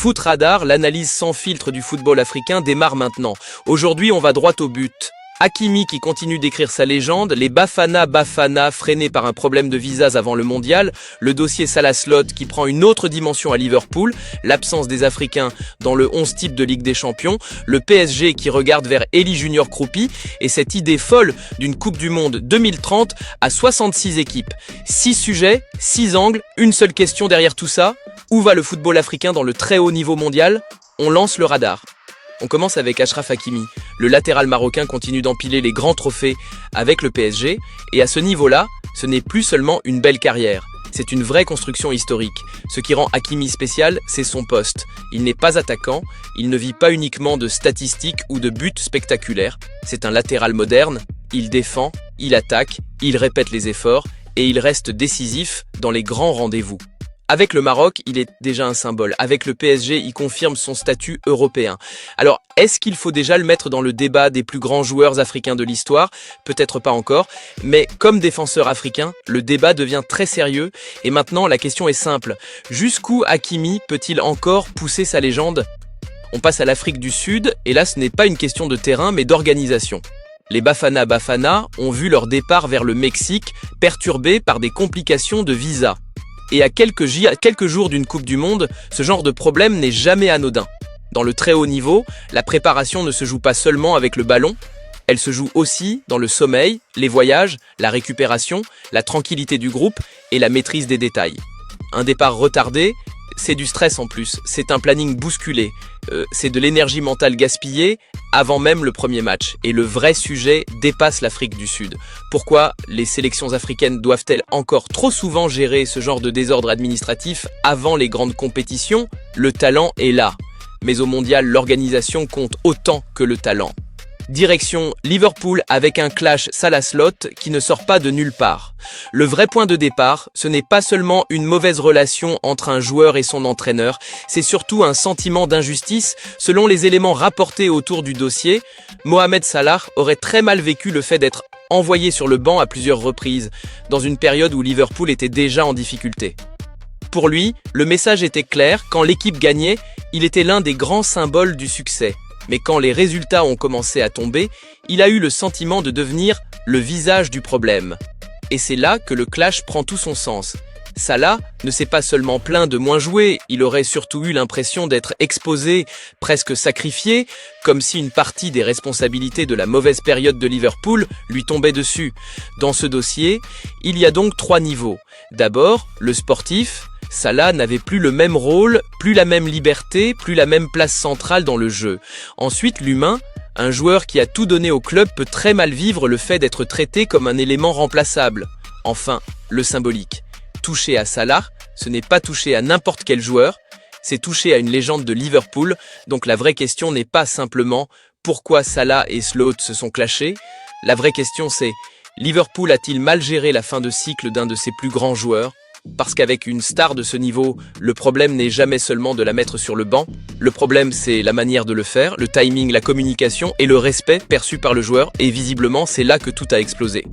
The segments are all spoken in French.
Foot Radar, l'analyse sans filtre du football africain démarre maintenant. Aujourd'hui, on va droit au but. Hakimi qui continue d'écrire sa légende, les Bafana freinés par un problème de visas avant le mondial, le dossier Salah Slot qui prend une autre dimension à Liverpool, l'absence des Africains dans le 11 type de Ligue des Champions, le PSG qui regarde vers Elie Junior Kroupi et cette idée folle d'une Coupe du Monde 2030 à 66 équipes. 6 sujets, 6 angles, une seule question derrière tout ça. Où va le football africain dans le très haut niveau mondial? On lance le radar. On commence avec Achraf Hakimi. Le latéral marocain continue d'empiler les grands trophées avec le PSG. Et à ce niveau-là, ce n'est plus seulement une belle carrière. C'est une vraie construction historique. Ce qui rend Hakimi spécial, c'est son poste. Il n'est pas attaquant, il ne vit pas uniquement de statistiques ou de buts spectaculaires. C'est un latéral moderne, il défend, il attaque, il répète les efforts et il reste décisif dans les grands rendez-vous. Avec le Maroc, il est déjà un symbole. Avec le PSG, il confirme son statut européen. Alors, est-ce qu'il faut déjà le mettre dans le débat des plus grands joueurs africains de l'histoire? Peut-être pas encore, mais comme défenseur africain, le débat devient très sérieux. Et maintenant, la question est simple. Jusqu'où Hakimi peut-il encore pousser sa légende? On passe à l'Afrique du Sud, et là, ce n'est pas une question de terrain, mais d'organisation. Les Bafana ont vu leur départ vers le Mexique perturbé par des complications de visa. Et à quelques jours d'une Coupe du Monde, ce genre de problème n'est jamais anodin. Dans le très haut niveau, la préparation ne se joue pas seulement avec le ballon, elle se joue aussi dans le sommeil, les voyages, la récupération, la tranquillité du groupe et la maîtrise des détails. Un départ retardé, c'est du stress en plus, c'est un planning bousculé, c'est de l'énergie mentale gaspillée avant même le premier match. Et le vrai sujet dépasse l'Afrique du Sud. Pourquoi les sélections africaines doivent-elles encore trop souvent gérer ce genre de désordre administratif avant les grandes compétitions? Le talent est là. Mais au mondial, l'organisation compte autant que le talent. Direction Liverpool avec un clash Salah Slot qui ne sort pas de nulle part. Le vrai point de départ, ce n'est pas seulement une mauvaise relation entre un joueur et son entraîneur, c'est surtout un sentiment d'injustice. Selon les éléments rapportés autour du dossier, Mohamed Salah aurait très mal vécu le fait d'être envoyé sur le banc à plusieurs reprises, dans une période où Liverpool était déjà en difficulté. Pour lui, le message était clair, quand l'équipe gagnait, il était l'un des grands symboles du succès. Mais quand les résultats ont commencé à tomber, il a eu le sentiment de devenir le visage du problème. Et c'est là que le clash prend tout son sens. Salah ne s'est pas seulement plaint de moins jouer, il aurait surtout eu l'impression d'être exposé, presque sacrifié, comme si une partie des responsabilités de la mauvaise période de Liverpool lui tombait dessus. Dans ce dossier, il y a donc 3 niveaux. D'abord, le sportif. Salah n'avait plus le même rôle, plus la même liberté, plus la même place centrale dans le jeu. Ensuite, l'humain, un joueur qui a tout donné au club peut très mal vivre le fait d'être traité comme un élément remplaçable. Enfin, le symbolique. Toucher à Salah, ce n'est pas toucher à n'importe quel joueur, c'est toucher à une légende de Liverpool, donc la vraie question n'est pas simplement pourquoi Salah et Slot se sont clashés. La vraie question c'est, Liverpool a-t-il mal géré la fin de cycle d'un de ses plus grands joueurs? Parce qu'avec une star de ce niveau, le problème n'est jamais seulement de la mettre sur le banc. Le problème, c'est la manière de le faire, le timing, la communication et le respect perçu par le joueur. Et visiblement, c'est là que tout a explosé.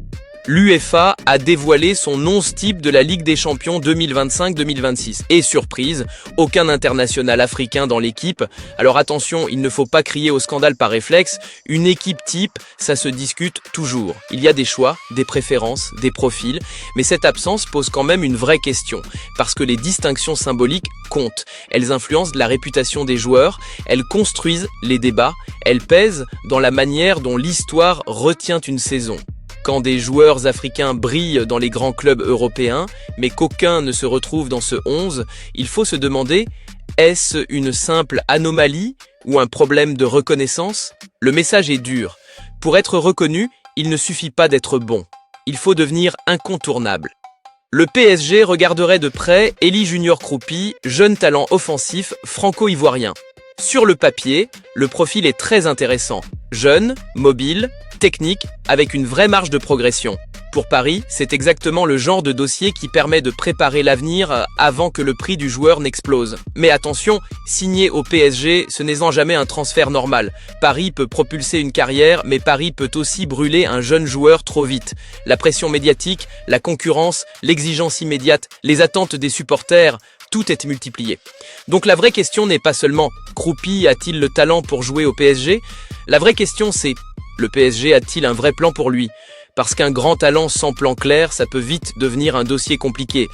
L'UEFA a dévoilé son 11 type de la Ligue des Champions 2025-2026. Et surprise, aucun international africain dans l'équipe. Alors attention, il ne faut pas crier au scandale par réflexe. Une équipe type, ça se discute toujours. Il y a des choix, des préférences, des profils. Mais cette absence pose quand même une vraie question. Parce que les distinctions symboliques comptent. Elles influencent la réputation des joueurs. Elles construisent les débats. Elles pèsent dans la manière dont l'histoire retient une saison. Quand des joueurs africains brillent dans les grands clubs européens, mais qu'aucun ne se retrouve dans ce 11, il faut se demander, est-ce une simple anomalie ou un problème de reconnaissance? Le message est dur. Pour être reconnu, il ne suffit pas d'être bon. Il faut devenir incontournable. Le PSG regarderait de près Elie Junior Kroupi, jeune talent offensif franco-ivoirien. Sur le papier, le profil est très intéressant. Jeune, mobile, technique, avec une vraie marge de progression. Pour Paris, c'est exactement le genre de dossier qui permet de préparer l'avenir avant que le prix du joueur n'explose. Mais attention, signer au PSG, ce n'est en jamais un transfert normal. Paris peut propulser une carrière, mais Paris peut aussi brûler un jeune joueur trop vite. La pression médiatique, la concurrence, l'exigence immédiate, les attentes des supporters, tout est multiplié. Donc la vraie question n'est pas seulement « Kroupi a-t-il le talent pour jouer au PSG ?» La vraie question c'est « Le PSG a-t-il un vrai plan pour lui ?» Parce qu'un grand talent sans plan clair, ça peut vite devenir un dossier compliqué.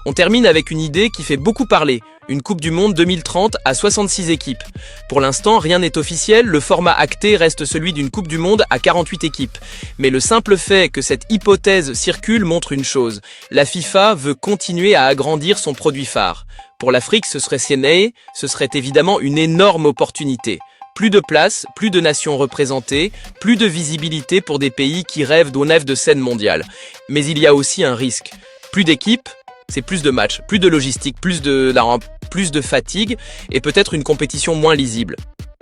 On termine avec une idée qui fait beaucoup parler, une Coupe du Monde 2030 à 66 équipes. Pour l'instant, rien n'est officiel, le format acté reste celui d'une Coupe du Monde à 48 équipes. Mais le simple fait que cette hypothèse circule montre une chose, la FIFA veut continuer à agrandir son produit phare. Pour l'Afrique, ce serait évidemment une énorme opportunité. Plus de place, plus de nations représentées, plus de visibilité pour des pays qui rêvent de scène mondiale. Mais il y a aussi un risque. Plus d'équipes, c'est plus de matchs, plus de logistique, plus de fatigue et peut-être une compétition moins lisible.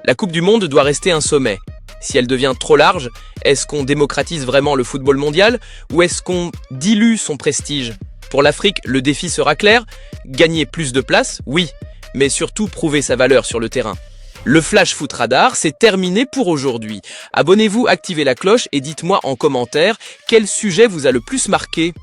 La Coupe du Monde doit rester un sommet. Si elle devient trop large, est-ce qu'on démocratise vraiment le football mondial ou est-ce qu'on dilue son prestige? Pour l'Afrique, le défi sera clair, gagner plus de place, oui, mais surtout prouver sa valeur sur le terrain. Le Flash Foot Radar, c'est terminé pour aujourd'hui. Abonnez-vous, activez la cloche et dites-moi en commentaire quel sujet vous a le plus marqué.